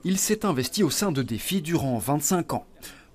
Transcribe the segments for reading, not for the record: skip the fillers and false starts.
Il s'est investi au sein de Défi durant 25 ans.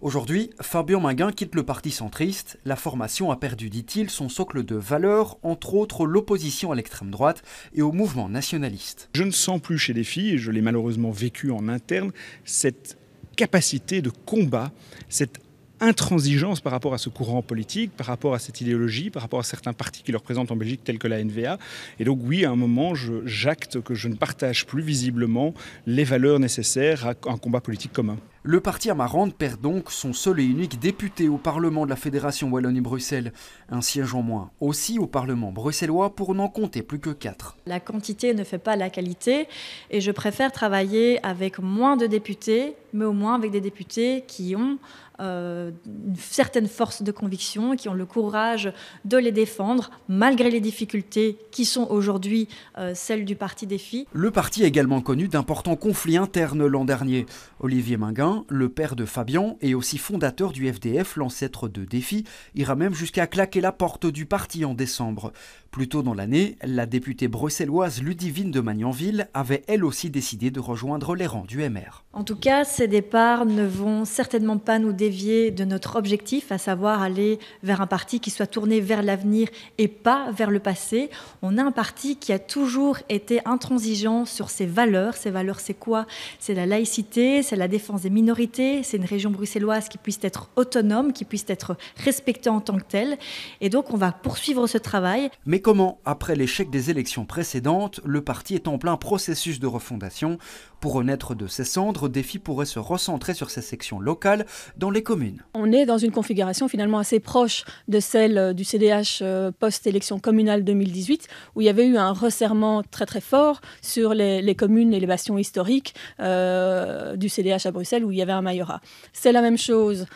Aujourd'hui, Fabien Minguin quitte le parti centriste. La formation a perdu, dit-il, son socle de valeurs, entre autres l'opposition à l'extrême droite et au mouvement nationaliste. Je ne sens plus chez Défi, et je l'ai malheureusement vécu en interne, cette capacité de combat, cette intransigeance par rapport à ce courant politique, par rapport à cette idéologie, par rapport à certains partis qui le représentent en Belgique tels que la NVA. Et donc oui, à un moment, j'acte que je ne partage plus visiblement les valeurs nécessaires à un combat politique commun. Le parti Amarante perd donc son seul et unique député au Parlement de la Fédération Wallonie-Bruxelles. Un siège en moins aussi au Parlement bruxellois pour n'en compter plus que 4. La quantité ne fait pas la qualité et je préfère travailler avec moins de députés, mais au moins avec des députés qui ont une certaine force de conviction, qui ont le courage de les défendre malgré les difficultés qui sont aujourd'hui celles du parti Défi. Le parti a également connu d'importants conflits internes l'an dernier. Olivier Minguin, le père de Fabien et aussi fondateur du FDF, l'ancêtre de Défi, ira même jusqu'à claquer la porte du parti en décembre. Plus tôt dans l'année, la députée bruxelloise Ludivine de Magnanville avait elle aussi décidé de rejoindre les rangs du MR. En tout cas, ces départs ne vont certainement pas nous dévier de notre objectif, à savoir aller vers un parti qui soit tourné vers l'avenir et pas vers le passé. On a un parti qui a toujours été intransigeant sur ses valeurs. Ses valeurs, c'est quoi? C'est la laïcité, c'est la défense des minorités, c'est une région bruxelloise qui puisse être autonome, qui puisse être respectée en tant que telle. Et donc, on va poursuivre ce travail. Mais comment, après l'échec des élections précédentes, le parti est en plein processus de refondation? Pour renaître de ses cendres, Défi pourrait se recentrer sur ses sections locales dans les communes. On est dans une configuration finalement assez proche de celle du CDH post-élection communale 2018, où il y avait eu un resserrement très très fort sur les communes et les bastions historiques du CDH à Bruxelles, où il y avait un majorat. C'est la même chose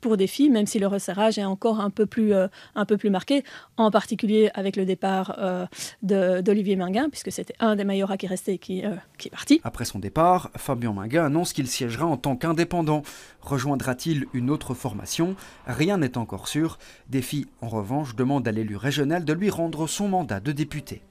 pour Défi, même si le resserrage est encore un peu plus marqué, en particulier avec le départ d'Olivier Minguin, puisque c'était un des majorats qui restait et qui est parti. Après son départ, Fabien Minguin annonce qu'il siégera en tant qu'indépendant. Rejoindra-t-il une autre formation? Rien n'est encore sûr. Défi, en revanche, demande à l'élu régional de lui rendre son mandat de député.